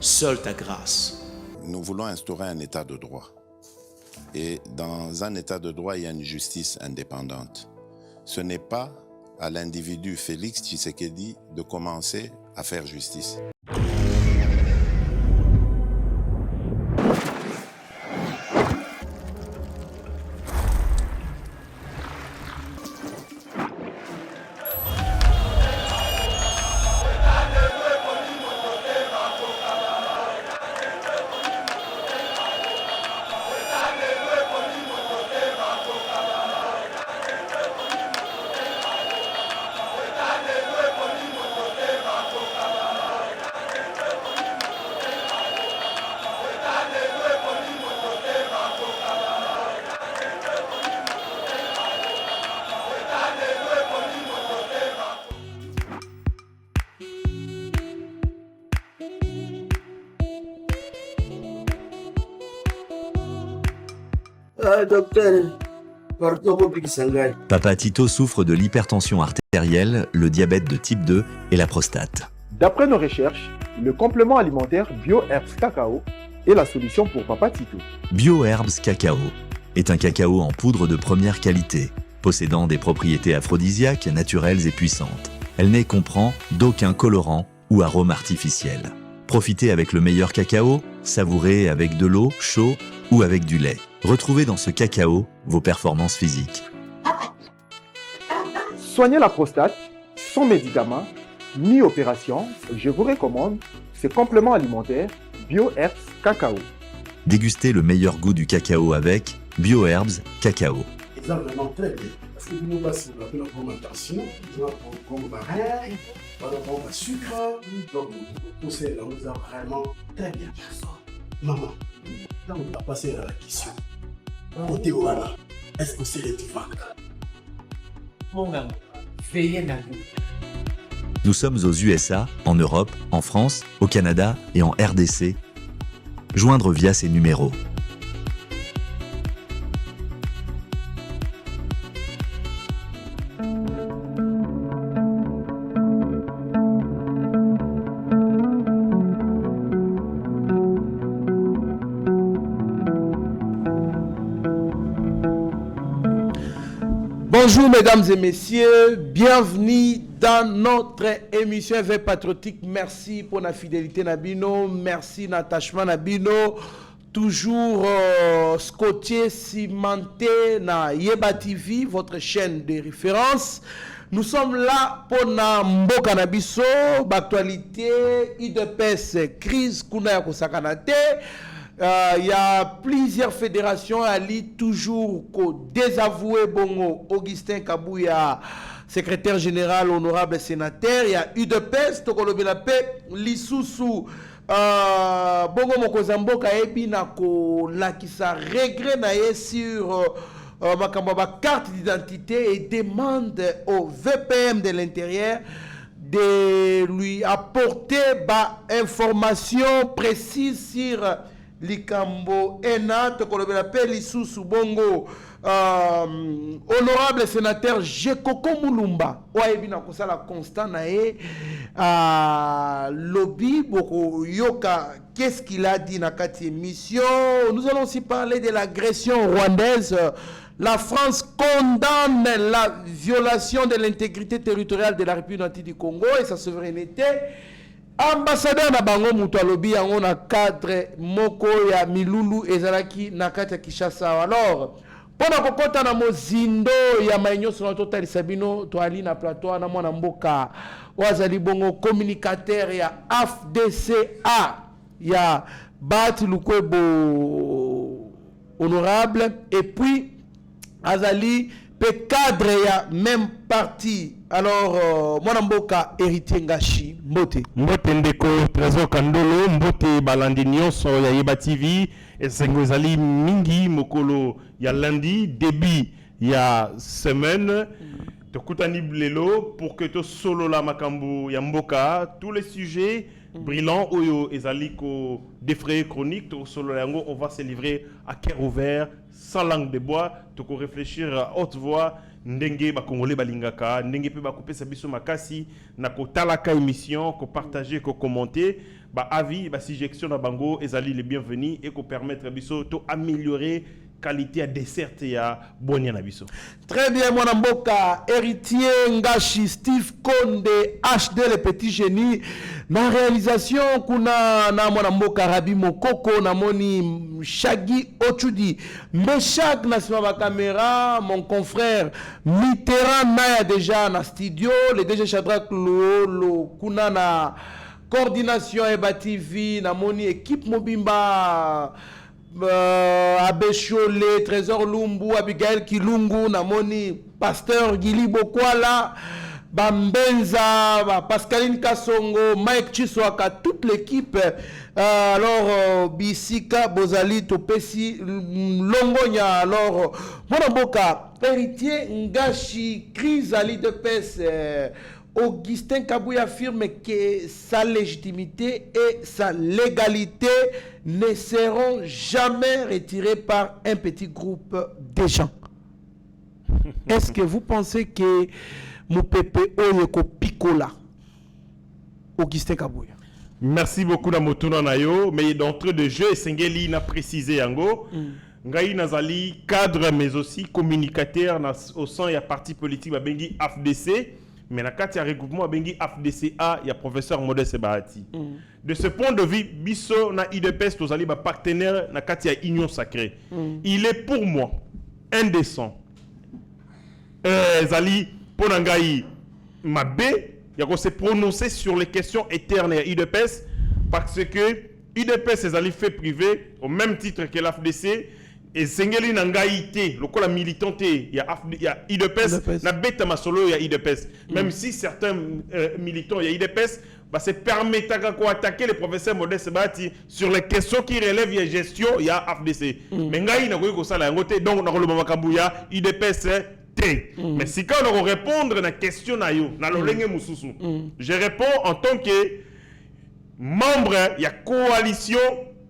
seule ta grâce. Nous voulons instaurer un état de droit. Et dans un état de droit, il y a une justice indépendante. Ce n'est pas à l'individu Félix Tshisekedi de commencer à faire justice. Docteur, pardon, Papa Tito souffre de l'hypertension artérielle, le diabète de type 2 et la prostate. D'après nos recherches, le complément alimentaire BioHerbs Cacao est la solution pour Papa Tito. BioHerbs Cacao est un cacao en poudre de première qualité, possédant des propriétés aphrodisiaques, naturelles et puissantes. Elle n'est comprend d'aucun colorant ou arôme artificiel. Profitez avec le meilleur cacao, savourez avec de l'eau, chaud ou avec du lait. Retrouvez dans ce cacao vos performances physiques. Soignez la prostate sans médicaments ni opération. Je vous recommande ce complément alimentaire BioHerbs Cacao. Dégustez le meilleur goût du cacao avec BioHerbs Cacao. C'est vraiment très bien. Parce que nous, si on appelle la fermentation, nous avons comme barrière, nous avons le sucre, donc tout ça, là, nous avons vraiment très bien. Maman, là, on va passer à la question. Côté Ouala, est-ce que c'est les divans? Mon gars, veillez dans nous. Nous sommes aux USA, en Europe, en France, au Canada et en RDC. Joindre via ces numéros. Bonjour mesdames et messieurs, bienvenue dans notre émission Éveil Patriotique. Merci pour la fidélité Nabino, merci l'attachement Nabino, toujours scotché, cimenté na Yeba TV, votre chaîne de référence. Nous sommes là pour na mboka na biso, actualité, IDPS, crise kuna ya kosakanate. Il y a plusieurs fédérations ali toujours désavoué bongo Augustin Kabouya, secrétaire général honorable sénateur. Il y a UDPS tokolobi la paix lisusu bongo mokozamboka ebi na ko lakisa regret na ye sur makambo ba carte d'identité et demande au VPM de l'intérieur de lui apporter ba information précise sur Likambo Ena tokolobela pe lisusu bongo honorable sénateur Jekoko Mulumba oyebi na kosala constant na ye lobby boko yoka qu'est-ce qu'il a dit na kati émission. Nous allons aussi parler de l'agression rwandaise. La France condamne la violation de l'intégrité territoriale de la République du Congo et sa souveraineté. Ambassadeur na bango mutu alobi yango na cadre moko ya milulu ezalaki na kati ya Kinshasa. Alors pona kokota na mozindo ya mainyoso na totalisa bino toali na plateau na mwana mboka wazali bongo communicateur ya AFDCA ya Bati Lukwebo honorable et puis azali pe cadre ya même parti. Alors mwana mboka héritier Ngashi Mbote ndeko Trésor Kandolo Mbote balandi nyonso ya Yeba TV esengo ezali mingi mokolo ya lundi début ya semaine tokutani lelo pour que to solo la makambo ya mboka tous les sujets brillants oyo ezali ko défrayer chronique to solo yango on va se livrer à cœur ouvert sans langue de bois to ko réfléchir à haute voix ndenge ba congolais balingaka ndenge pe ba kopesa biso makasi na ko talaka émission ko partager ko commenter ba avis ba suggestion na bango ezali les bienvenus et ko permettre biso to améliorer qualité à dessert ya bonia na biso. Très bien mon mboka héritier Ngashi Steve Konde HD le petit génie na réalisation kuna na mon mboka Rabi Mokoko na moni Shagi Ochudi Meshak na sima caméra mon confrère Mitterrand na déjà na studio le DG Shadrack Lolo kuna na coordination Eba TV na moni équipe Mobimba Abeshole, Trésor Lumbu, Abigail Kilungu, Namoni, Pasteur Gili Bokwala, Bambenza, Pascaline Kassongo, Mike Chiswaka, toute l'équipe. Alors, Bissika, Bozali, Topesi, Longonia, alors, Monaboka, héritier Ngashi, Crisali de Pes. Augustin Kabouya affirme que sa légitimité et sa légalité ne seront jamais retirées par un petit groupe de gens. Est-ce que vous pensez que Moupepe Oyeko Picola, Augustin Kabouya? Merci beaucoup Namotuna Nayo, mais d'entrée de jeu, Sengeli n'a précisé Yango. Ngai Nazali, cadre mais aussi communicateur au sein de la parti politique Bengi AFDC. Mais dans le regroupement bengi AFDCA, il y a professeur Modeste Bahati. De ce point de vue, biso na IDPS tozali ba partenaire na kati ya Union Sacrée. Il est pour moi indécent. Zali ponangai mabe, il y a se prononcer sur les questions éternes à IDPS parce que IDPS ezali fait privé au même titre que l'AFDC. Et Sengeli Nangaïté, le col militant, il y a IDPS, na beta masolo, il y a IDPS. Même si certains militants, il y a IDPS, bah, c'est permettre d'attaquer les professeurs Modeste Bahati sur les questions qui relèvent de gestion, il y a AFDC. Mais Ngaï n'a pas eu ça, donc on a le Mamakambouya, IDPS, T. Mais si quand on répondre à la question, je réponds en tant que membre, il y a coalition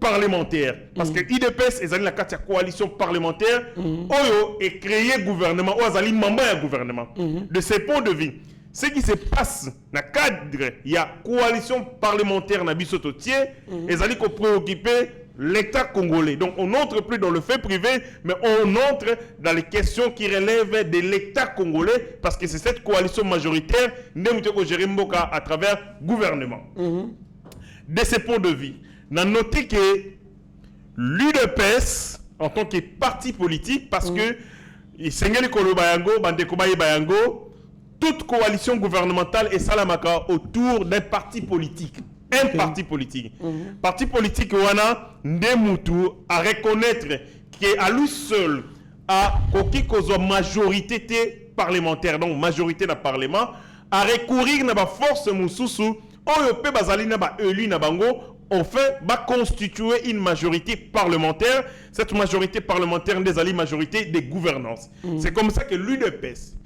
parlementaire. Parce que IDPS est la carte de coalition parlementaire, Oyo est créé gouvernement, ou azali membre du gouvernement. De ce point de vue, ce qui se passe dans le cadre, il y a coalition parlementaire dans Bissototier, ezali ko préoccuper l'État congolais. Donc on n'entre plus dans le fait privé, mais on entre dans les questions qui relèvent de l'État congolais, parce que c'est cette coalition majoritaire à travers le gouvernement. De ce point de vue, on a noté que l'UDPS, en tant que parti politique, parce que toute coalition gouvernementale est salamaka autour d'un parti politique. Un parti politique. Parti politique, wana ndemutu à reconnaître qu'à lui seul, à kozo majorité parlementaire, donc majorité dans le Parlement, à recourir à la force moussousou, oyope bazali na ba élu na bango, on fait constituer une majorité parlementaire. Cette majorité parlementaire des alliés majorité des gouvernances. C'est comme ça que l'UDPS,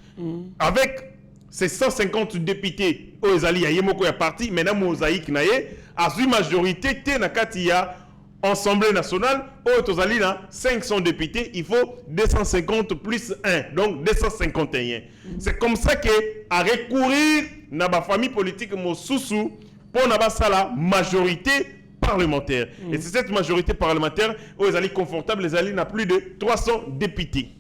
avec ses 150 députés, aux alliés, il y a parti, maintenant mosaïque naie, a une majorité, Tenakatia, Assemblée nationale, aux alliés, 500 députés, il faut 250 plus 1, donc 251. C'est comme ça que, à recourir à la famille politique, Moussousou, pour la majorité parlementaire. Et c'est cette majorité parlementaire où les alliés confortables, les alliés n'ont plus de 300 députés.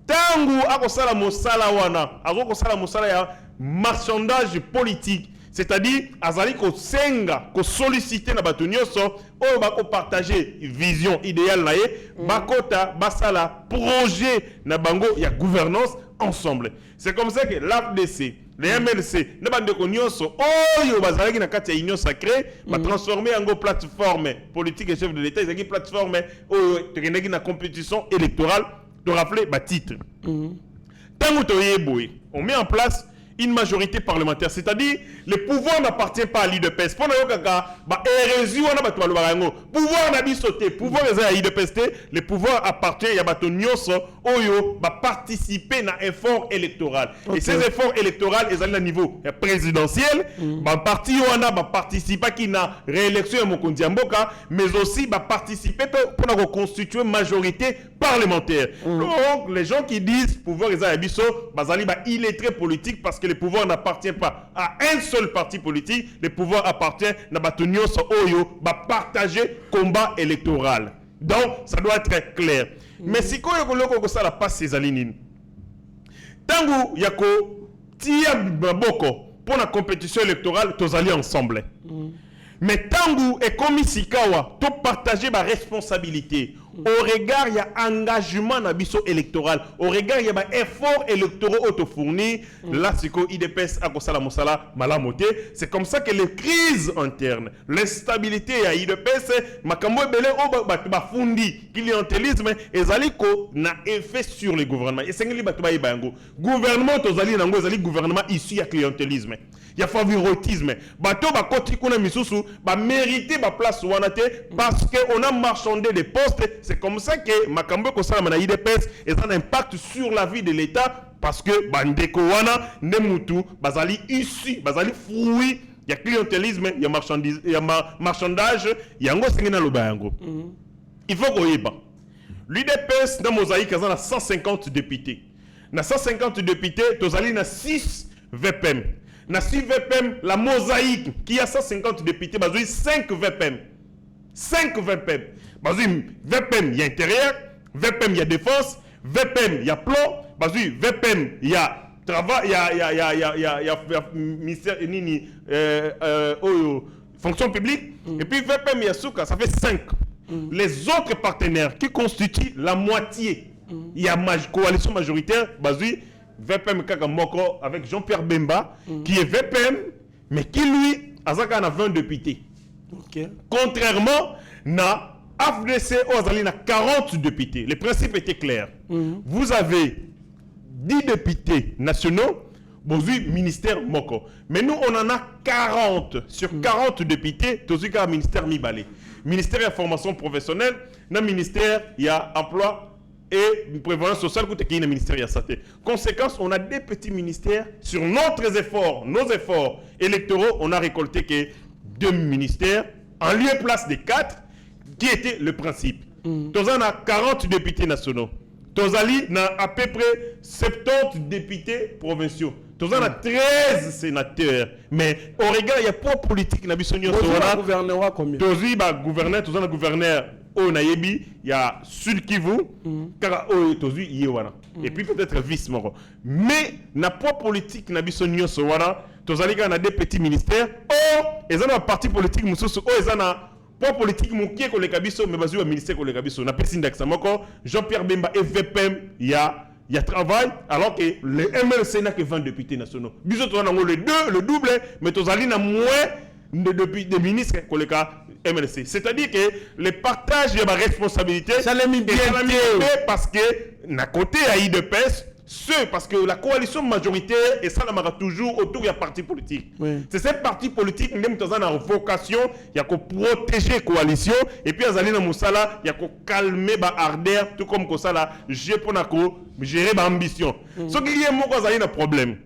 Tangu akosala mosala wana, akosala mosala ya marchandage politique, c'est-à-dire azali ko senga, ko solliciter na bato nyonso oyo bako partager vision idéale na ye, bakota basala projet na bango ya gouvernance ensemble. C'est comme ça que l'AFDC, les MLC, ne bande ko nyonso oyo bazalaki na kati ya Union Sacrée, ba transformer en plateforme politique et chef de l'État, ezaki plateforme oyo tekendeki na compétition électorale. De rappeler le titre. Tant que on met en place une majorité parlementaire, c'est-à-dire le pouvoir n'appartient pas à l'IDPS. Pour pouvoir n'a sauté, pouvoir à l'IDPS, le pouvoir appartient à Batonyos Oyo va participer à un effort électoral. Et ces efforts électoraux, ils sont à niveau présidentiel, va parti va participer à la réélection de Mokondi Mboka, mais aussi va participer pour constituer une majorité parlementaire. Donc les gens qui disent pouvoir ils ont il est très politique parce que le pouvoir n'appartient pas à un seul parti politique, le pouvoir appartient à Batonios Oyo, va partager combat électoral. Donc ça doit être clair. Mais si quoi ça la passe ces alignes. Tangu yako tia boko pour la compétition électorale, tous allés ensemble. Mais tangu et comme Sikawa, to partager ma responsabilité. Au regard, il y a engagement dans biso électoral. Au regard, il y a effort électoraux auto-fournis. Là, c'est quoi IDPS à Kosala Mosala Malamote. C'est comme ça que les crises internes, l'instabilité à IDPS, Makambo Belé, Bafundi, clientélisme, et Zaliko n'a effet sur le gouvernement. Et c'est que les gouvernement, Tozali Nango, Zali gouvernement issu à clientélisme. Il y a favoritisme. Bato ba koti kuna misusu ba mériter ba place wanate parce que on a marchandé des postes. C'est comme ça que Makambo Kosala Mana IDPS et ça a un impact sur la vie de l'État parce que bandeko wana nemutu bazali issu bazali fruit. Il y a clientélisme, il y a marchandage, il y a ngosengena lobango. Il faut qu'on y ait. L'UDPS dans Mosaïque a 150 députés. Na 150 députés, tozali na 6 VPM. Na 6 VPM, la Mosaïque qui a 150 députés, bazui 5 VPM. 5 VPM. Bazui VPM, il y a intérieur, VPM, il y a défense, VPM, il y a plan, bazui VPM, il y a travail, il y a ministère nini fonction publique et puis VPM il y a Souka, ça fait 5. Les autres partenaires qui constituent la moitié, il y a coalition majoritaire, bazui VPM Kakamoko avec Jean-Pierre Bemba qui est VPM mais qui lui a 20 députés. Contrairement à AFDC Ozali a 40 députés. Le principe était clair. Vous avez 10 députés nationaux, vous avez ministère Moko. Mais nous, on en a 40. Sur 40 députés, tout ce cas, ministère Mibale. Ministère de la formation professionnelle, dans le ministère, il y a emploi et prévoyance sociale, qui est le ministère de la santé. Conséquence, on a des petits ministères. Sur nos efforts électoraux, on a récolté que 2 ministères, en lieu et place des 4, qui était le principe. Tozan a 40 députés nationaux. Tozali a à peu près 70 députés provinciaux. Tozan a 13 sénateurs. Mais au regard, il y a pas de politique. Il y a gouverneur combien? Tozan a gouverneur au Nayebi, il y a Sud Kivu, et puis peut-être vice-moro. Mais n'a pas politique n'a bisonio sowana, Tozali a des petits ministères. Oh, ils ont un parti politique mususu, oh ils ont pas politique moukié ko le kabiso mais bazu ministère ko le kabiso na pesi ndaxa moko Jean-Pierre Bemba et VPM il y a travail alors que le MLC n'a que 20 députés nationaux. Biso to na le double mais Tozali na moins de ministres ko le ka MLC. C'est-à-dire que le partage de la responsabilité ça les mis bien parce que na côté à IDPS parce que la coalition majoritaire et ça n'a toujours autour de la parti politique. C'est cette parti politique même dans une vocation, il y a qu'on protéger la coalition et puis Azali na Moussala, il y a qu'on calmer ba ardeur tout comme ça là, gérer ba ambition. Ce qui est un problème.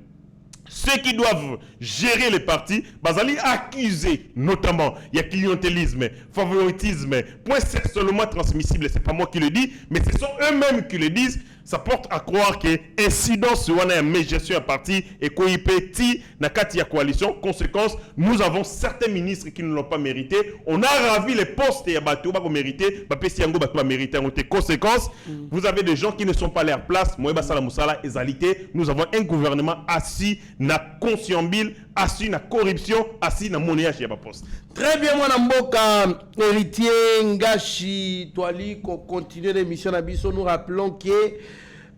Ceux qui doivent gérer les partis, bazali accusés, notamment, il y a clientélisme, favoritisme, point sexuellement transmissible, c'est pas moi qui le dis, mais ce sont eux-mêmes qui le disent. Ça porte à croire que incidence sur une gestion à parti et qu'on y petit na kati ya coalition. Conséquence, nous avons certains ministres qui ne l'ont pas mérité. On a ravi les postes et bateau pas mérité, ba pesi yango bateau mérité. Conséquence, vous avez des gens qui ne sont pas à leur place. Moi basala musala ezalité. Nous avons un gouvernement assis na conscienbil, assis na corruption, assis na monnayage ya ba poste. Très bien, mon Mboka, héritier Ngashi Toali, qu'on continue l'émission Nabiso, nous rappelons que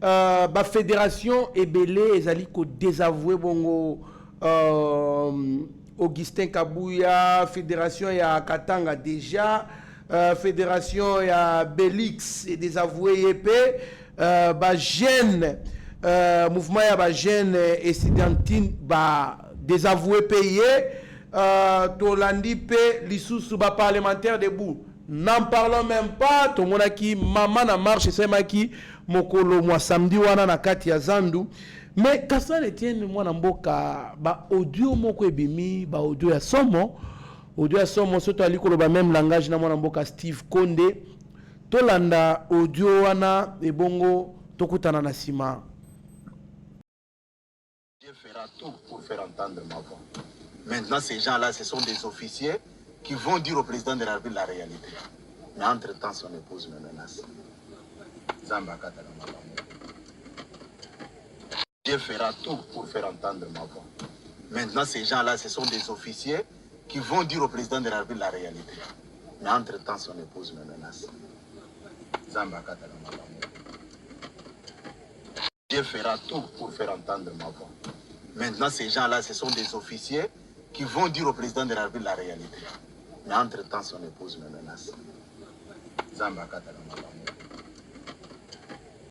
la fédération Ebele ezali ko désavoué bongo Augustin Kabouya, fédération ya Katanga déjà, fédération ya Belix et désavoué EP, jeune mouvement ya ba jeune et studentine ba désavoué payé tolandi pe lisusu ba parlementaire debout. N'en parlons même pas, tout le monde qui maman na marche c'est maki mokolo moi samedi wana na kati ya Zandu. Mais kasa Etienne moi na mboka ba audio moko ebimi ba audio ya somo soto aliko ba même langage na moi na mboka Steve Konde tolanda audio wana ebongo tokutana na sima. Dieu fera tout pour faire entendre ma voix. Maintenant ces gens-là ce sont des officiers qui vont dire au président de la République la réalité. Mais entre-temps, son épouse me menace. Dieu fera tout pour faire entendre ma voix. Maintenant, ces gens-là, ce sont des officiers qui vont dire au président de la République la réalité. Mais entre-temps, son épouse me menace. Dieu fera tout pour faire entendre ma voix. Maintenant, ces gens-là, ce sont des officiers qui vont dire au président de la République la réalité. Mais entre-temps, son épouse me menace.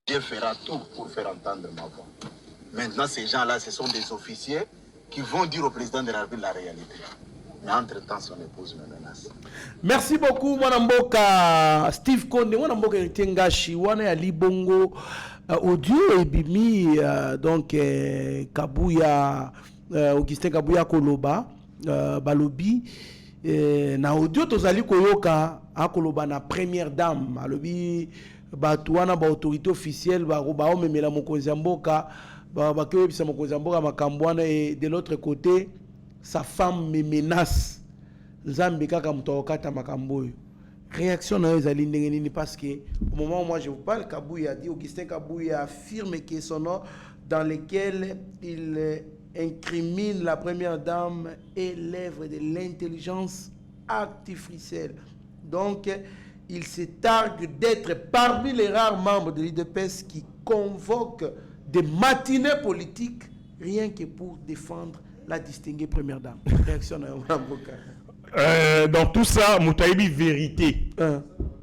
Dieu fera tout pour faire entendre ma voix. Maintenant, ces gens-là, ce sont des officiers qui vont dire au président de la République la réalité. Mais entre-temps, son épouse me menace. Merci beaucoup, Mwanamboka Steve Konde. Mwanamboka Ntengashi, wana ya Libongo audio ebimi donc Kabuya Augustin Kabuya Koloba balobi na audio tozali koyoka akoloba na première dame alobi batuana ba autorité officielle ba omemela mokonzi mboka ba kebisa mokonzi mboka makambwana et de l'autre côté sa femme me menace nzambe kaka mutokata makamboyo. Réaction na ezali ndenge nini parce que au moment où moi je vous parle Kabuya dit Augustin Kabuya affirme que son nom dans lequel il incrimine la première dame est l'œuvre de l'intelligence artificielle. Donc, il se targue d'être parmi les rares membres de l'IDPS qui convoquent des matinées politiques rien que pour défendre la distinguée première dame. Réaction dans tout ça, Moutaïbi vérité.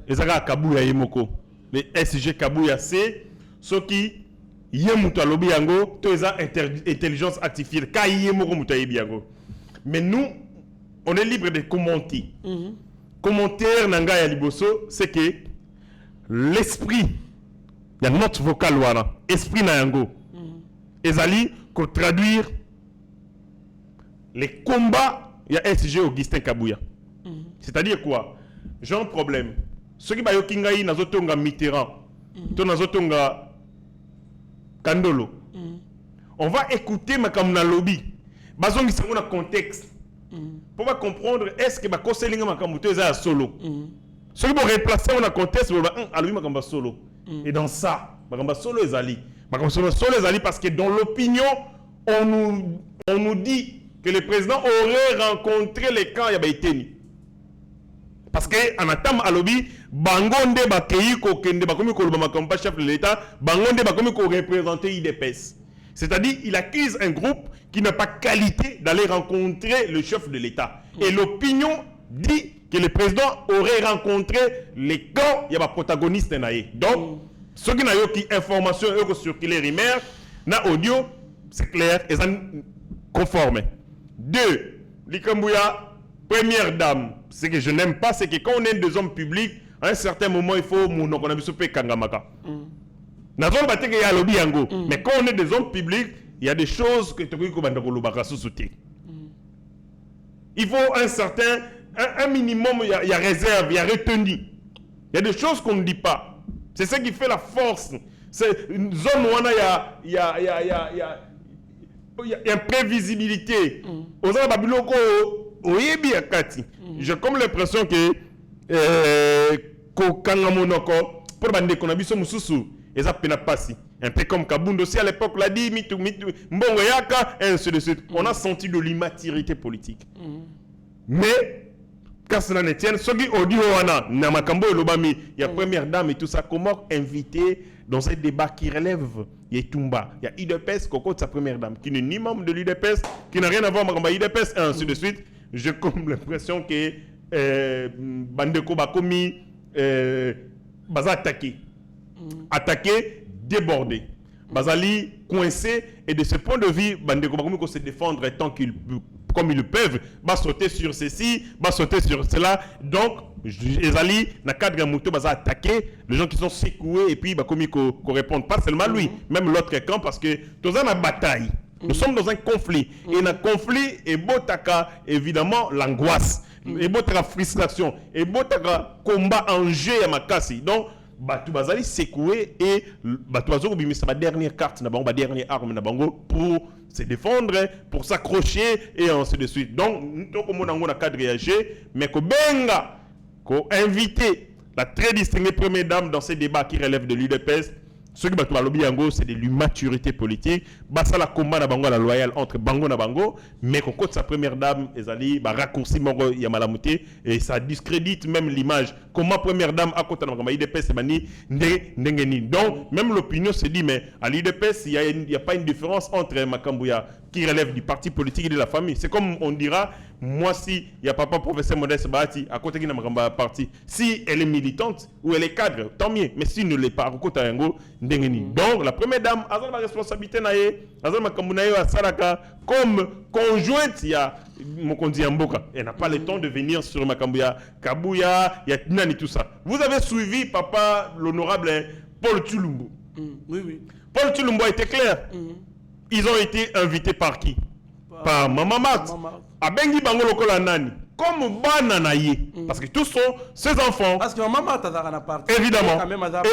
Ezaka Kabuya Yemoko. Les SG Kabuya c'est ce qui Yemuta lobi yango, to eza intelligence artificielle. Ka Yemoko Moutaïbi yango. Mais nous, on est libre de commenter. Commentaire nanga ya liboso, c'est que l'esprit, il y a notre vocal wana, esprit na yango. Ezali ko traduire les combats il y a SG Augustin Kabuya. C'est-à-dire quoi? J'ai un problème. Ceux qui ba yokingai nazotonga Mitterrand, to nazotonga Kandolo. On va écouter makamna lobby. Bazongi sango na contexte. Pour pas comprendre est-ce que ba koselinga makambo to eza solo. Ceux qui vont replacer on a contexte à lui makamba solo. Et dans ça, makamba solo ezali. Makamba solo ezali parce que dans l'opinion on nous dit que le président aurait rencontré les camps Yabaiteni. Parce que en attendant à lobby, Bangonde Bakei Kokende Bakomi Kolobama comme chef de l'État, Bangonde Bakomi ko représenter IDPS. C'est-à-dire il accuse un groupe qui n'a pas qualité d'aller rencontrer le chef de l'État. Et l'opinion dit que le président aurait rencontré les camps Yaba protagonistes naïe. Donc ceux qui n'ont qui information sur qui les rumeurs, na audio, c'est clair, ils sont conformes. 2. Likambouya, première dame. Ce que je n'aime pas, c'est que quand on est des hommes publics, à un certain moment, il faut qu'on a besoin kangamaka. Mais quand on est des hommes publics, il y a des choses que tu peux. Il faut un certain, un minimum, il y a réserve, il y a retenu. Il y a des choses qu'on ne dit pas. C'est ça qui fait la force. C'est une zone où il y a imprévisibilité. J'ai comme l'impression que un peu comme Kabound aussi à l'époque l'a dit, ainsi de suite. On a senti de l'immaturité politique. Mais quand cela ne tient, ce qui audio Namakambo et Lobami, il y a première dame et tout ça, comment inviter dans un débat qui relève, il y a Tumba, il y a IDPS, Coco de sa première dame, qui n'est ni membre de l'IDPS, qui n'a rien à voir avec l'IDPS, et ainsi de suite. J'ai comme l'impression que Bandeko Bakomi Baza attaqué, débordé. bazali coincé, et de ce point de vue bandeko bakomi se défendre tant qu'ils comme ils le peuvent, va sauter sur ceci, va sauter sur cela. Donc ezali na cadre ya moto baza attaquer les gens qui sont secoués, et puis bakomi ko répondre pas seulement lui, même l'autre camp, parce que tous en bataille. Nous sommes dans un conflit. Et dans un conflit, et botaka, évidemment, l'angoisse. Et botaka frustration. Et botaka combat en jeu à Makasi. Donc, Batu Bazali secoué et Batu Bazali bimisa sa dernière carte, ma dernière arme pour se défendre, pour s'accrocher et ainsi de suite. Donc, nous avons un cadre réagé, mais que benga, qu'on invite la très distinguée première dame dans ces débats qui relèvent de l'UDPS. Ce qui est lobby yango, c'est de l'immaturité politique. Basa la combat na bango la loyale entre bango na bango, mais qu'on côté sa première dame, ezali ba raccourci mongo ya malamuté et ça discrédite même l'image. Comment première dame à côté na IDPS bani ndengeni. Donc même l'opinion se dit mais à l'IDPS il y a pas une différence entre Makambuya qui relève du parti politique et de la famille. C'est comme on dira, moi si il y a papa professeur Modeste Bahati à côté qui n'a pas parti, si elle est militante ou elle est cadre, tant mieux. Mais si ne l'est pas, à côté yango ndengeni. Donc la première dame a la responsabilité naie, azal makambunayo à Saraka comme conjointe il y a Mokondi Mboka. Elle n'a pas le temps de venir sur Makambuya, Kabuya, il y a nani tout ça. Vous avez suivi papa l'honorable Paul Tulumbu. Oui oui. Paul Tulumbu a été clair. Ils ont été invités par qui? Par Maman Mat. Abengi bango lokola nani. Comme Bananaye. Parce que tous sont ses enfants. Parce que Maman Mat a na parti. Évidemment.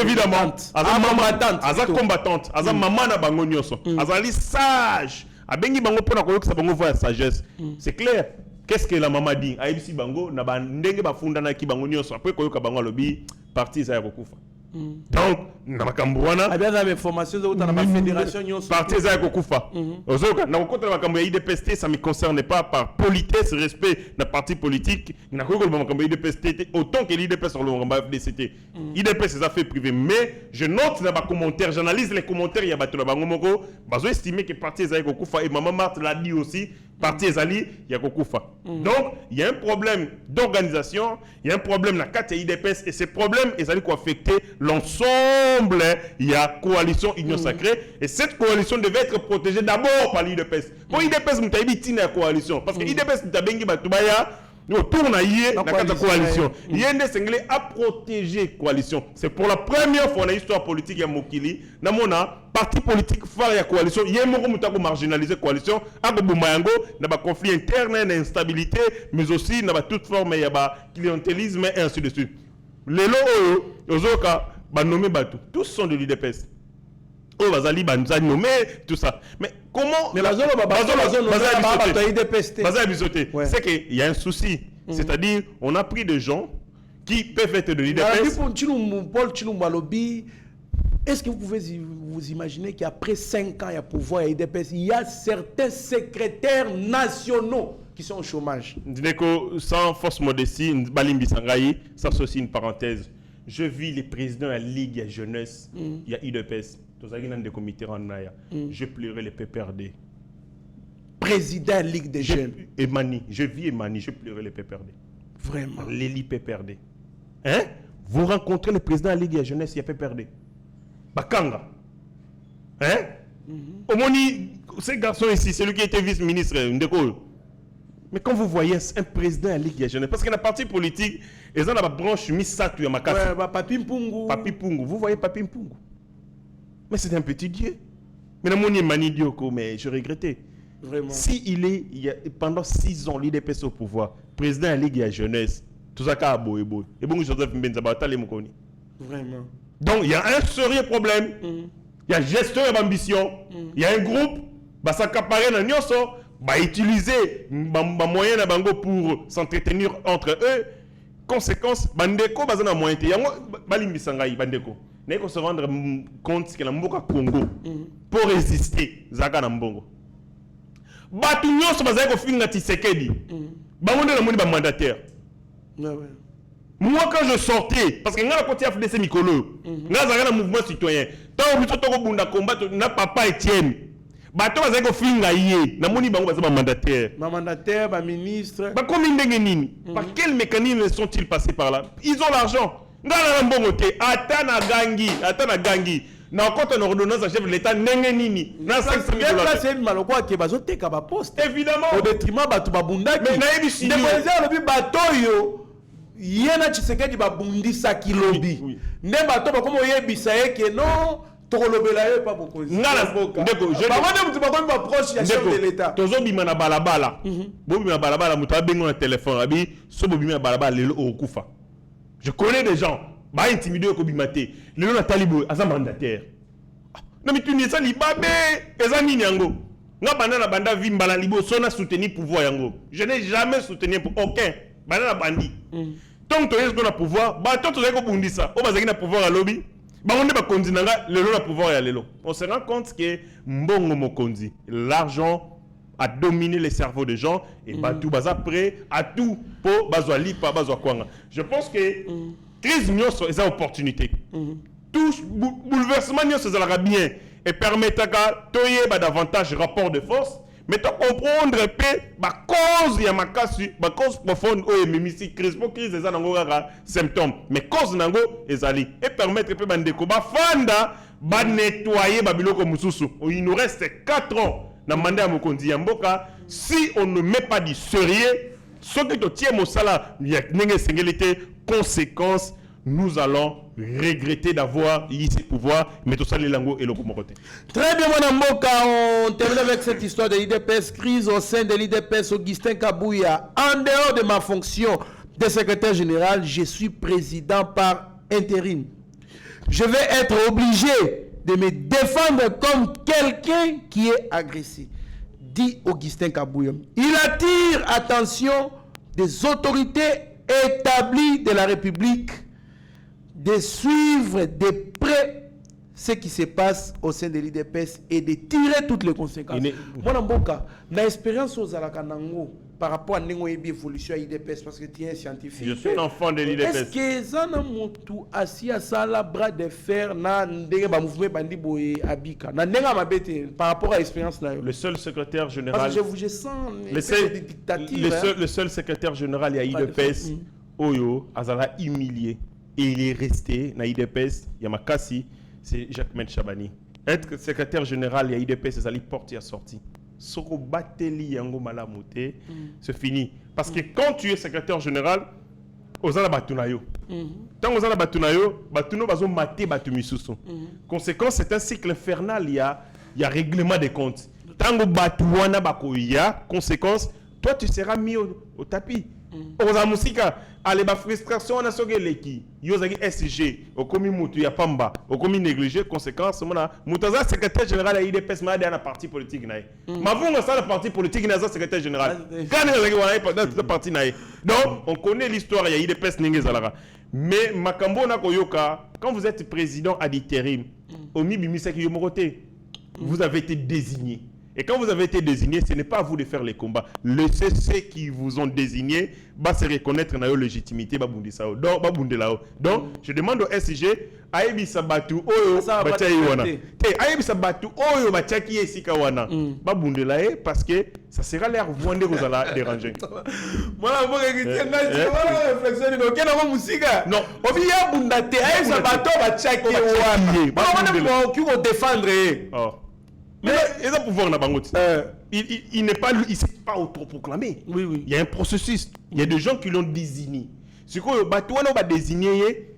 Évidemment. Aza combattante. Aza maman na bango nyoso. Azali sage. Abengi bango pona koyoka sa bango voix sagesse. C'est clair. Qu'est-ce que la maman dit? Aibisi bango na ba ndenge ba funda na ki bango nyoso. Après koyoka bango lobi parti za yakokufa. Donc, na makambo wana abia na information de na fédération nyonso parti za kokufa. Ozoka na kokota makambo ya IDPS ça me concerne pas par politesse, respect na parti politique. Na kokota makambo ya IDPS autant que l'IDPS sur le makambo FDCT. IDPS c'est affaires privées, mais je note dans les commentaires, j'analyse les commentaires ya bato na bango moko, bazo estimer que parti za kokufa et Maman Marthe l'a dit aussi. Parti ezali ya kokufa. Donc, il y a un problème d'organisation, il y a un problème na carte IDPS et ces problèmes ezali ko affecter l'ensemble, il y a coalition Union Sacrée et cette coalition devait être protégée d'abord par l'IDPS. Pour l'IDPS mutabi tina coalition parce que l'IDPS mutabengi batubaya autour na yé na carte coalition. Yende senglé a protégé coalition. C'est pour la première fois dans l'histoire politique ya Mokili na mona parti politique phare ya coalition yemoko mutako marginaliser coalition abo bumayango na ba conflit interne na instabilité mais aussi na ba toute forme ya ba clientélisme et ainsi de suite. Lelo ozoka ba nommé batu tous sont de l'IDPS. Oh bazali banza nommé tout ça. Mais comment mais bazolo c'est que il y a un souci. C'est-à-dire on a pris des gens qui peuvent être de l'IDPS. Paul Chilumalobi. Est-ce que vous pouvez vous imaginer qu'après 5 ans il y a pouvoir à IDPS, il y a certains secrétaires nationaux qui sont au chômage? Sans fausse modestie, Balimbi Sangaï, ça c'est aussi une parenthèse. Je vis les présidents de la Ligue de jeunesse, il y a IDPS, des comités en Naya. Je pleurais les PPRD. Président de la Ligue des jeunes. Emani, je vis Emani, je pleurais les PPRD. Vraiment. L'éli PPRD. Hein? Vous rencontrez le président de la Ligue de jeunesse, il y a PPRD. Bakanga. Hein? Omoni, ce garçon ici, celui qui était vice-ministre, Ndeko. Mais quand vous voyez un président de la Ligue de jeunesse, parce que la parti politique, ils ont la branche Misatu Yamakasi. Ouais, Papi Mpungu. Papi Mpungu. Vous voyez Papi Mpungu. Mais c'est un petit dieu. Mais la moni Mani Dioko, mais je regrettais. Vraiment. Si il est, pendant 6 ans, l'IDPS au pouvoir, président de la Ligue de la jeunesse, tout ça, et bon, Joseph Mbenzabata, les Mokoni. Vraiment. Donc, il y a un sérieux problème. Il y a gestion et ambition. Il y a un groupe, bah, ça s'accaparer dans Nyoso, bah, utiliser les moyens pour s'entretenir entre eux. Conséquence, Bandeko, bah, ça n'a moyen. Il y a Balimbi Sangaï, Bandeko. Il faut se rendre compte que la Mboka Congo, pour résister, Zaga Nambongo. Batu Nyoso, bah, ça a fait un Tshisekedi. Bah, on est le mandataire. Moi, quand je sortais, parce que quand je FDC Mikolo, j'ai un mouvement citoyen. Tant que je combat, na papa Etienne. Bato bazai ko finga yé, na moni bango bazai mandataire. Mandataire, ministre. Bah combien de nini? Par quel mécanisme sont-ils passés par là? Ils ont l'argent. Ngala mbongo te, atana gangi. na compte en ordonnance à chef de l'État ndenge nini na 500 000 dollars. C'est une maloko qui bazo teka ba poste. Évidemment. Au détriment batu babundaki. Mais na yebi sinyo. Ndeko eza lobi batoyo yena Tshisekedi babundisa kilobi. Ne bato ba komo yebisa yeke non tokolobela ye pa bokonzi. Ngala ndeko je. Ba wande mutu ba komi ba proche ya chef de l'État. Tozo bima na balabala. Bo bima na balabala mutu abengo na téléphone abi so bo bima na balabala lelo okufa. Je connais des gens ba intimider ko bimate. Lelo na talibo aza mandataire. Non mais tu n'es pas libabe eza nini yango. Nga banda na banda vimbala libo so na soutenir pouvoir yango. Je n'ai jamais soutenu pour aucun banda na bandi. Tant que tu es dans pouvoir, bah tant que tu es bundisa, o bazaki na pouvoir à lobby. Bah on est pas konzi nanga lelo na pouvoir ya lelo. On se rend compte que mbongo mokonzi, l'argent a dominé les cerveaux des gens et bah tout baza prêt à tout pour bazwa lipa bazwa kwanga. Je pense que crise nyonso eza opportunité. Tout bouleversement nyonso ezalaka bien et permetaka toyeba davantage rapport de force. Mais tu comprendre la cause ya makasi, la cause profonde ou emimisi crise, pour crise eza nango kaka symptôme. Mais cause nango ezali et permettre pe bandeko ba fanda ba nettoyer ba biloko mususu. Il nous reste 4 ans na mandat ya mokonzi ya mboka. Si on ne met pas du sérieux, ce que tu tiens mon salaire, nenge singélité conséquence, nous allons regretter d'avoir ici pouvoir, mais tout ça les langues et le côté. Très bien, mon Mboka, on termine avec cette histoire de l'IDPS, crise au sein de l'IDPS. Augustin Kabouya, en dehors de ma fonction de secrétaire général, je suis président par intérim. Je vais être obligé de me défendre comme quelqu'un qui est agressé, dit Augustin Kabouya. Il attire attention des autorités établies de la République de suivre de près ce qui se passe au sein de l'IDPS et de tirer toutes les conséquences. Moi, Mboka, ma expérience aux Alakanango par rapport à l'évolution de l'IDPS, parce que tu es un scientifique. Je suis un enfant de l'IDPS. Est-ce que Zana Motu assis à ça, la bras de fer, na ndenge ba mouvement bandi boye abika, na ndenga mabete par rapport à l'expérience là. Le seul secrétaire général. Parce que je sens le seul secrétaire général à l'IDPS, Oyo, Azala humilié. Et il est resté dans l'IDPS, Yamakasi, c'est Jacques Chabani. Être secrétaire général à l'IDPS, c'est aller porter à sortie. Soko bateli yango malamoute, c'est fini. Parce que quand tu es secrétaire général, ozala batunayo. Tant ozala batunayo, batuno bazo maté batumisusu. Conséquence, c'est un cycle infernal, il y a règlement des comptes. Tant batuana bakoya, conséquence, toi tu seras mis au tapis. Oza musika ale ba frustration na sogeleki yozaki SG okomi mutu ya pamba okomi négligé conséquence mona mutaza secrétaire général à IDPS ma na parti politique nae mavunga ça la parti politique na secrétaire général quand ezaki wana pas parti nae donc on connaît l'histoire ya IDPS ninge zalaka mais makambo na koyoka quand vous êtes président ad interim omi bimisaki yomorote vous avez été désigné. Et quand vous avez été désigné, ce n'est pas à vous de faire les combats. Laissez ceux qui vous ont désigné se reconnaître dans leur légitimité. Donc, je demande au SG, Aïbi Sabatu, Oyo, Bataï Wana. Aïbi Sabatu, Oyo, Bachaki et Sikawana. Babundelae, parce que ça sera l'air vouandé vous allez déranger. Voilà, vous réflexion, non, on vient Bundate, Aïbi Sabatu, Bachaki et Wana. Qui vont défendre. Mais il a pouvoir na bangote. Il n'est pas, il s'est pas autoproclamé. Oui, oui. Il y a un processus. Il y a des gens qui l'ont désigné. Ce que Batouano va désigner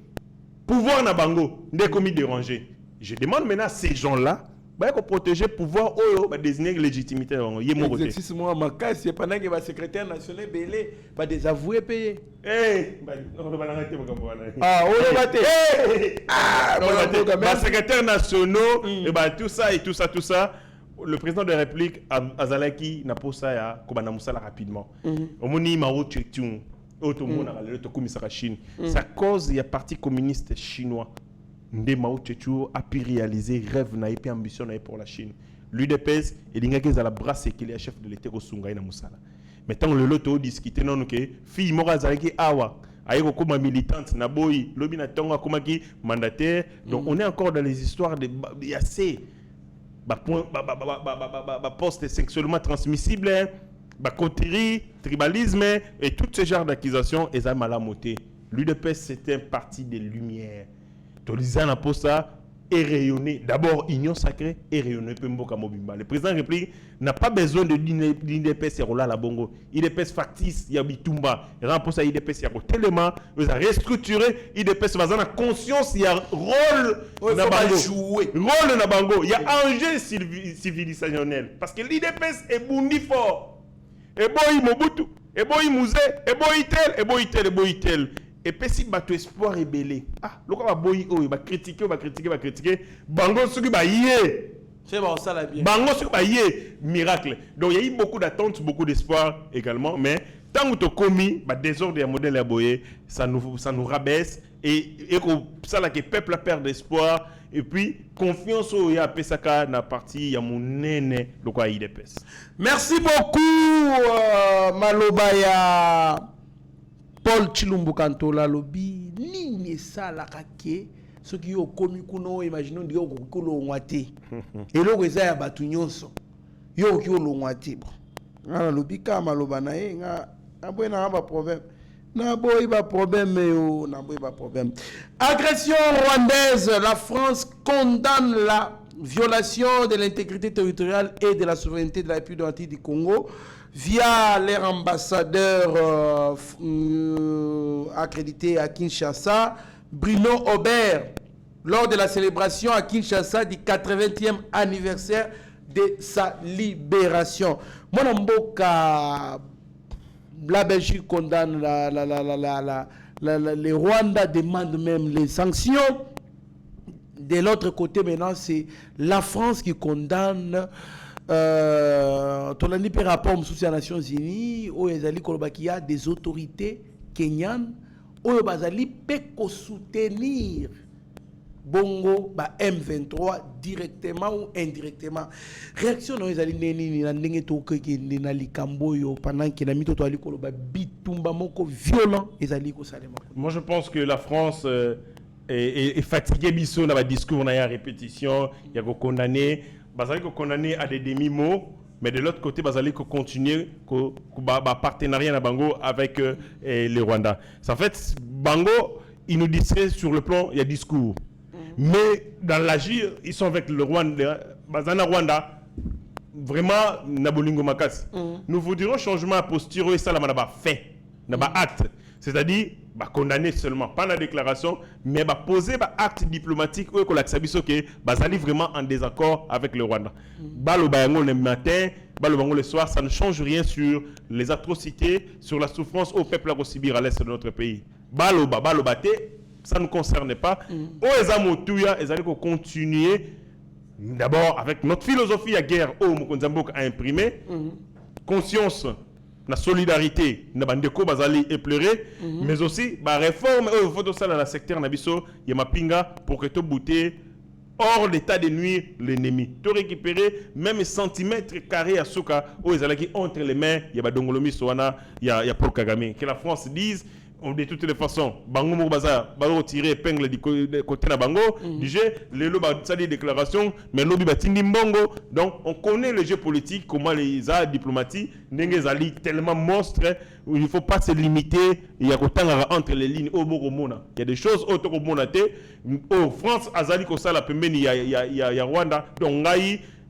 pouvoir na bango, n'est commis déranger. Je demande maintenant à ces gens-là, bah qu'on protéger pouvoir va désigner légitimité. L'exercice moi ma casse, c'est pendant que le secrétaire national belé va désavouer payer. Le secrétaire national et bah tout ça et tout ça. Le président de la République Azalaki n'a pas ça ya kobana musala rapidement. Omoni Mao Tse-tung otomo na le commissaire Chine. Ça cause il y a parti communiste chinois. Ndé Mao Tse-tung a pu réaliser rêve na et ambition na pour la Chine. L'UDPS et l'ingaki za la brasse qu'il est chef de l'État au Sungai na musala. Maintenant le loto discuter non que fille mora Azalaki awa aïko comme militante na boy lobi na tonga comme qui mandataire. Donc on est encore dans les histoires de assez poste sexuellement transmissible, coterie, tribalisme et tout ce genre d'accusations et ça malamoté. L'UDPS c'était un parti des lumières. Tolizana pour ça, et rayonner. D'abord, Union sacrée et rayonner Pemboka Mobimba. Le président de la République n'a pas besoin de l'IDPS Yarola la Bongo. IDPS factice, Yabitumba. Remposa IDPS Yaro tellement, vous avez restructuré IDPS, vous avez conscience, il y a rôle na Bango. Rôle na Bango. Il y a enjeu civilisationnel. Parce que l'IDPS est bondi fort. Et boy Mobutu, et boy Mouzé, et boy tel, et boy tel, et boy tel. Et puis si tu espoir rebellé, le cas va critiquer, Bango ce qui va yé. C'est bon, ça l'a bien. Bango ce qui va yé, miracle. Donc il y a eu beaucoup d'attentes, beaucoup d'espoir également, mais tant que tu as commis, désordre et modèle à boyer, ça nous rabaisse et ça là que le peuple a perdu d'espoir et puis confiance au ya pesaka na partie ya mon nene le quoi IDPS. Merci beaucoup Malobaya. Paul Chilumbu Kantola lobi nini sala kake soki yo komi kuno imaginons dio ko lo ngwate eloko eza ya batu nyonso yo ki lo ngwate bon ngala lobi ka maloba na ye nga abwena ba problème na boy ba problème yo na boy ba problème. Agression rwandaise, la France condamne la violation de l'intégrité territoriale et de la souveraineté de la République du Congo via leur ambassadeur accrédité à Kinshasa, Bruno Aubert, lors de la célébration à Kinshasa du 80e anniversaire de sa libération. Mon mboka, la Belgique condamne les Rwandais demandent même les sanctions. De l'autre côté, maintenant, c'est la France qui condamne. Tolani par rapport aux Nations Unies, où il y a des autorités kenyanes, où il peut soutenir Bongo M23 directement ou indirectement. Réaction dans les alliés pendant que la mito violent Moi je pense que la France est fatiguée biso dans le discours, dans la répétition, il y a condamné. Bazali ko condamné à des demi-mots, mais de l'autre côté, Bazali ko continuer partenariat na Bango avec les Rwandais. En fait, Bango, il nous distrait sur le plan, il y a discours. Mais dans l'agir, ils sont avec le Rwanda, Bazana Rwanda, vraiment, Nabolingo Makas. Nous vous dirons changement à posture et ça, là, fait, n'a pas acte. C'est-à-dire, condamner seulement, pas la déclaration, mais poser acte diplomatique où que Bazali vraiment en désaccord avec le Rwanda. Balo Bayango le matin, Balo Bayango le soir, ça ne change rien sur les atrocités, sur la souffrance au peuple à subir à l'est de notre pays. Balo Bate, ça ne nous concerne pas. Oezamotouya, ils allaient continuer d'abord avec notre philosophie à guerre, Mokonzambok a imprimé, conscience. La solidarité, na bandeko bazali éploré, mais aussi la réforme au faut ça dans le secteur nabiso yamapinga pour que tout bouter hors l'état de nuire l'ennemi. Tout récupérer même centimètres carrés à Souka où ils allaient entre les mains il y a badongolomi soana il y a Paul Kagame. Que la France dise de toutes les façons, Bango Moubaza, Bango tirer épingle du côté de Bango, du jeu, les lobes ça des déclarations, mais lobby batindi Mbongo. Donc on connaît le jeu politique, comment les arts diplomatiques, n'engezali tellement monstre où il ne faut pas se limiter. Il y a autant entre les lignes au Boromona. Il y a des choses autour au Monate. Au France, Azali Kosa la Pembeni, il y a Rwanda. Donc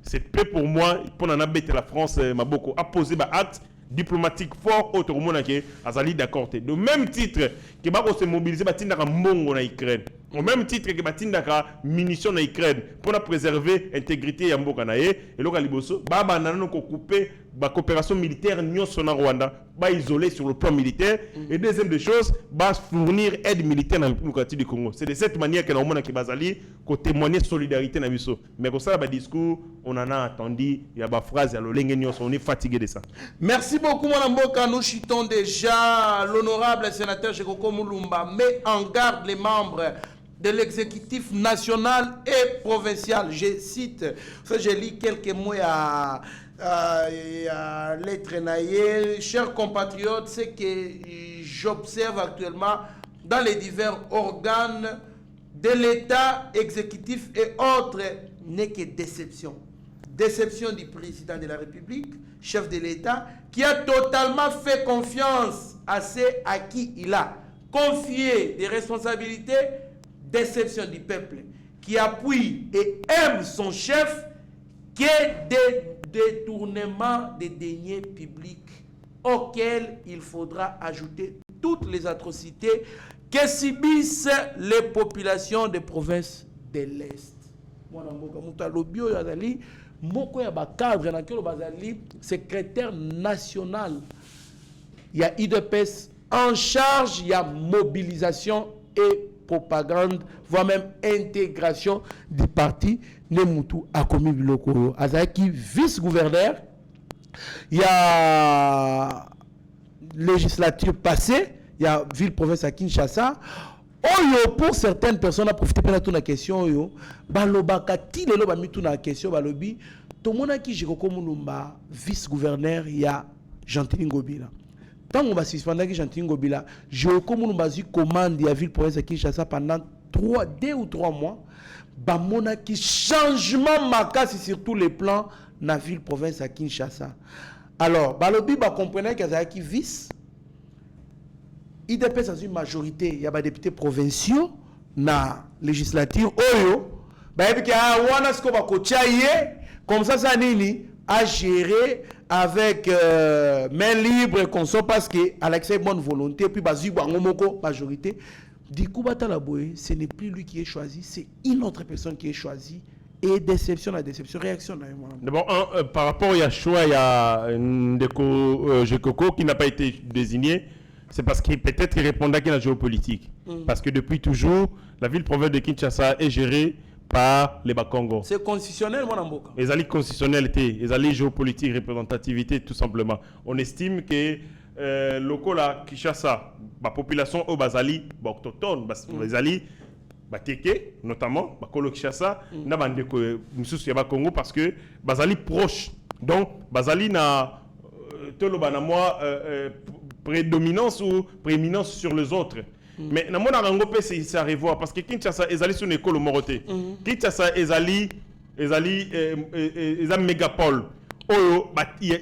c'est peu pour moi pour en abattre la France, Maboko a posé un acte diplomatique fort autour du monde azali d'accord te de même titre que ba se mobiliser batindaka mbongo na Ukraine au même titre que batindaka munitions na Ukraine pour préserver intégrité ya mboka na ye et loka liboso ba banana ko couper ba coopération militaire nyonso na Rwanda ba isoler sur le plan militaire et deuxième des choses ba fournir aide militaire dans le République du Congo. C'est de cette manière que na mona ki bazali ko témoigner solidarité na biso mais comme ça ba discours on en a attendu il y a ba phrase ya lolenge nyonso on est fatigué de ça. Merci beaucoup mon amboka, nous chitons déjà l'honorable sénateur Chekoko Moulumba met en garde les membres de l'exécutif national et provincial. Je cite, je lis quelques mots à lettre naïe. Chers compatriotes, ce que j'observe actuellement dans les divers organes de l'État exécutif et autres n'est que déception. Déception du président de la République, chef de l'État, qui a totalement fait confiance à ceux à qui il a confié des responsabilités. Déception du peuple qui appuie et aime son chef que des détournements des deniers publics auxquels il faudra ajouter toutes les atrocités que subissent les populations des provinces de l'Est. Secrétaire national, il y a IDPS en charge, il y a mobilisation et propagande, voire même intégration du parti Nemutu Akomi Biloko. Azaki, vice-gouverneur, il y a législature passée, il y a ville-province à Kinshasa. Oyo, pour certaines personnes, a profité de la question, yo, balobakati le loba mitu na question, balobi, tout le monde qui j'ai mulumba vice-gouverneur, il y a Gentili Ngobila. Tant qu'on va suspendre que Gentili Ngobila, j'ai mulumba zu commande il y a ville-province à Kinshasa pendant 2 ou 3 mois. Bamona qui changement marqué sur tous les plans na ville-province à Kinshasa. Alors, balobi ba comprenait qu'il y a qui vice. IDPS a une majorité, il y a des députés provinciaux na législature oyo ba ebi ki wana sko ba kochaye comme ça nini a gérer avec main libre comme ça parce que Alexei bonne volonté puis bazu bango moko majorité du coup batala boye ce n'est plus lui qui est choisi, c'est une autre personne qui est choisie et déception à déception réaction na moi. D'abord par rapport à choix il y a Ndeko Jekoko qui n'a pas été désigné. C'est parce qu'il peut-être répondait à la géopolitique. Parce que depuis toujours, la ville-province de Kinshasa est gérée par les Bakongo. C'est constitutionnel, mon amboka. Les alliés constitutionnalité, les alliés géopolitique, représentativité, tout simplement. On estime que locaux là, Kinshasa, la population au Bazali, autochtone, les alliés, Bateke, notamment, Bakolo Kinshasa, n'a pas de Congo parce que Bazali proche. Donc, Bazali n'a prédominance ou prééminence sur les autres. Mais dans mon arangopé c'est à revoir parce que Kinshasa est allé sur une école au Moroté. Kinshasa est allé un mégapole. Oh, il y a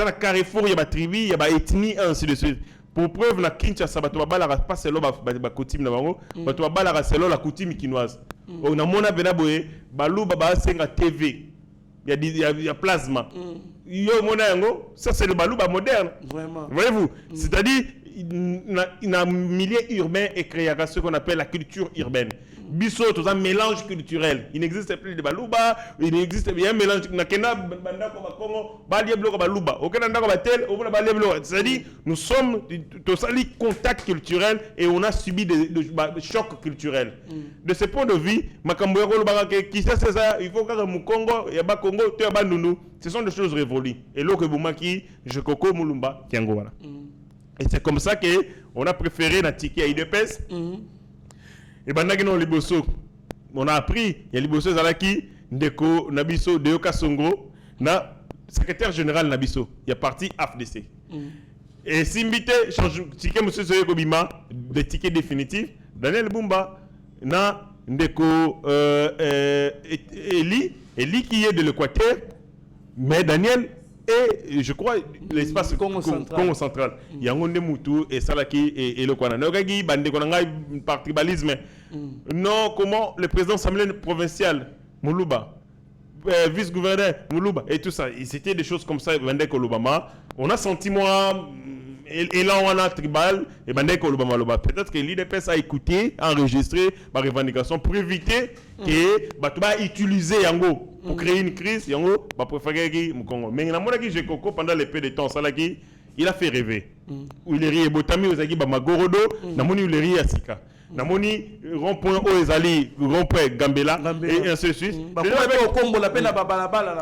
un carrefour, il y a une tribu, il y a une ethnie, ainsi de suite. Pour preuve, la Kinshasa, tu vas pas seulement la coutume, tu vas pas seulement la coutume kinoise. On a mon abenaboé, balou baba senga TV. Il y a plasma. Ça c'est le balouba moderne. Vraiment. Voyez-vous, c'est-à-dire il y a un milieu urbain et créé ce qu'on appelle la culture urbaine. Bisso, tout un mélange culturel. Il n'existe plus de balouba, il existe un mélange. C'est-à-dire nous sommes tous les contacts culturels et on a subi des chocs culturels. De ce point de vue, il faut que Congo, il y a Congo, ce sont des choses révolues. Et là que Boumaki, je coco Mulumba, Tiango voilà. Et c'est comme ça qu'on a préféré la ticket à IDPS. Et pendant les bosso, on a appris, il y a les bosso Zalaki, Ndeko, Nabiso, Deoka Songo, na secrétaire général Nabiso, il y a parti AFDC. Et Simbite, ticket M. Soye Kobima, des tickets définitifs, Daniel Bumba, na Ndeko Eli qui est de l'Équateur, mais Daniel et je crois l'espace Congo central. Il y a un Moutou et Salaki et le Kwana. Nogagi, Bande Konanga, particibalisme. Non, comment le président de l'Assemblée provinciale, Moulouba, vice-gouverneur, Moulouba, et tout ça. C'était des choses comme ça, Bande Kolobama. On a senti, moi, et là, on a tribal, et Bande Kolobama. Peut-être que l'IDPS a écouté, enregistré ma revendication pour éviter que Batouba utilise Yango. Pour créer une crise, Yango va préférer le Congo. Mais dans mon j'ai coco pendant les peu de temps, Salaki, il a fait rêver. Où il est rié Botami aux Agui Bamagorodo, Namoni il est rié à Sika. Namoni rond-point Oezali, rond-point Gambela, et ainsi de suite.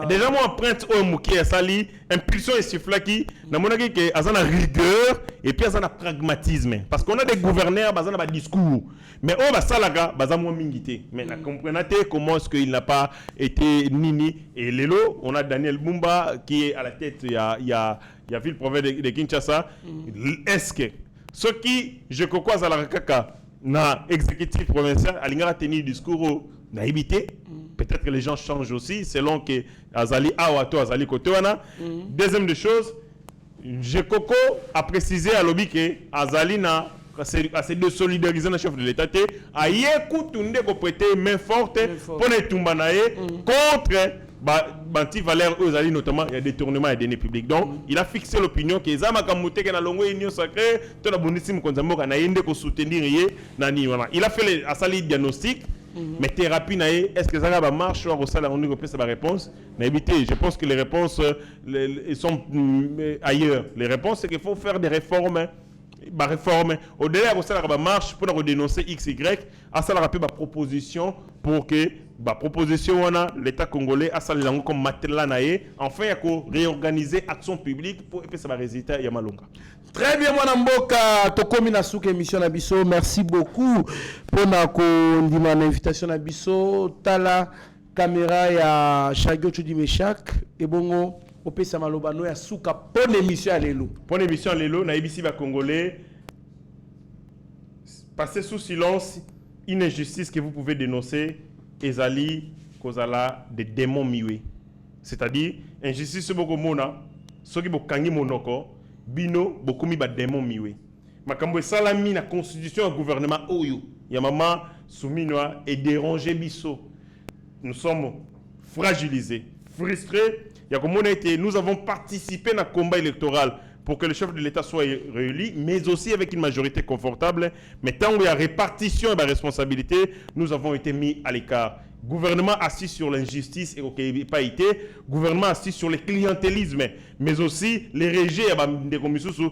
Déjà, moi, empreinte au Mouki à Sali, impulsion et sifflaki, Namoni qui a une rigueur et puis un pragmatisme. Parce qu'on a des gouverneurs, ils ont un discours. Mais on va salaga, ils ont mingité. Mais comprenez comment est-ce qu'il n'a pas été nini. Et Lelo, on a Daniel Bumba qui est à la tête, il y a ville-province de Kinshasa. Est-ce que ce qui, je crois à la Rakaka, na exécutif provincial, Alingara tenir discours naïbité. Peut-être que les gens changent aussi selon que Azali Awato, Azali Kotoana. Deuxième des choses, Jekoko a précisé à l'objet que Azali na assez de solidariser le chef de l'État. Aïe, écoute, ko prêter main forte pour ne tumbanaye contre Banti Valère, eux, notamment, il y a des détournements et deniers publics. Donc, il a fixé l'opinion que Zama Kamouté, qui a longue union sacrée, tout le bonissime Konzamo, qui a yende ko soutenir nani. Il a fait un sali diagnostic, mais thérapie est-ce que ça va marcher ou ça on a sa réponse? Je pense que les réponses sont ailleurs. Les réponses, c'est qu'il faut faire des réformes. Au-delà de ça, marche pour dénoncer XY, à ça, la proposition pour que proposition l'État congolais a ça comme matériel enfin il faut réorganiser action publique pour que ça va résultat Yamalonga. Très bien, mon amboka, tokomi na souke émission na biso. Merci beaucoup pour l'invitation na biso. Tala caméra ya Shagio Chudi Meshak et bongo opesa malobano ya souka pour l'émission à l'élo. Pour l'émission à l'élo, na IBC va congolais passer sous silence une injustice que vous pouvez dénoncer. Ezali kozala des démons miwe. C'est-à-dire injustice boko mona soki bokangi monoko bino bokumi ba démons miwe. Makambo salami na constitution et gouvernement oyo ya mama souminwa et déranger biso. Nous sommes fragilisés, frustrés. Nous avons participé à un combat électoral pour que le chef de l'État soit réélu, mais aussi avec une majorité confortable. Mais tant qu'il y a répartition et la responsabilité, nous avons été mis à l'écart. Gouvernement assis sur l'injustice et auquel pas été, gouvernement assis sur le clientélisme, mais aussi les régés des commissions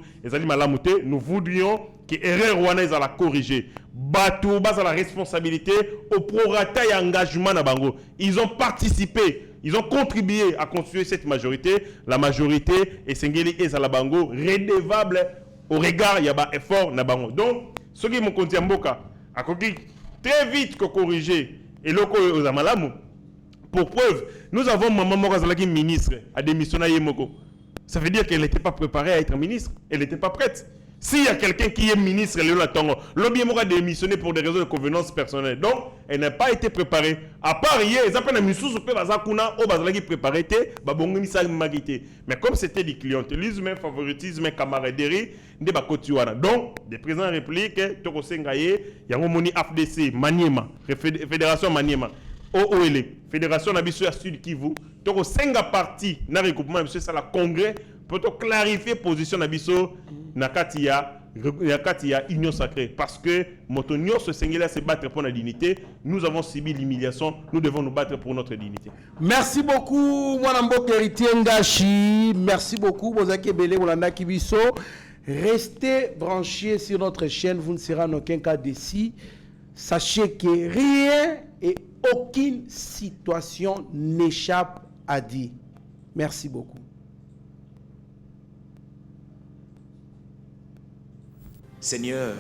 nous voudrions que l'erreur wana la corriger. Batou base à la responsabilité au prorata et engagement na bango. Ils ont participé. Ils ont contribué à constituer cette majorité. La majorité est Sengeli et Zalabango redevable au regard yaba effort na bango. Donc, ce qui m'ont conduit à Mboka a très vite corriger et loko aux amalamu. Pour preuve, nous avons Maman Morazalaki ministre à démissionner Yemoko. Ça veut dire qu'elle n'était pas préparée à être ministre. Elle n'était pas prête. S'il y a quelqu'un qui est ministre, l'objet a démissionné pour des raisons de convenance personnelle. Donc, elle n'a pas été préparée. À part hier, ils appellent un préparé. Mais comme c'était du clientélisme, favoritisme, camaraderie, donc, des présidents de la République, Toko Sengaye, Yangomoni FDC, Maniema, Fédération Maniema, OOL, Fédération Nabiso Sud Kivu, Toko Senga Parti, na regroupement, monsieur, ça la congrès, pour clarifier position Nabiso. Nakatia union sacrée parce que Motonio se singela se battre pour la dignité. Nous avons subi l'humiliation, nous devons nous battre pour notre dignité. Merci beaucoup Mwanamboka Héritier Ngashi. Merci beaucoup Bozaki Bele Molanda Kibiso. Restez branchés sur notre chaîne, vous ne serez en aucun cas déçus. Sachez que rien et aucune situation n'échappe à Dieu. Merci beaucoup. Seigneur,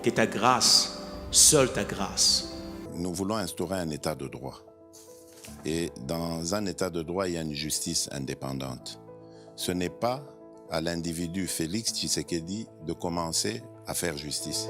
que ta grâce, seule ta grâce. Nous voulons instaurer un état de droit. Et dans un état de droit, il y a une justice indépendante. Ce n'est pas à l'individu Félix Tshisekedi de commencer à faire justice.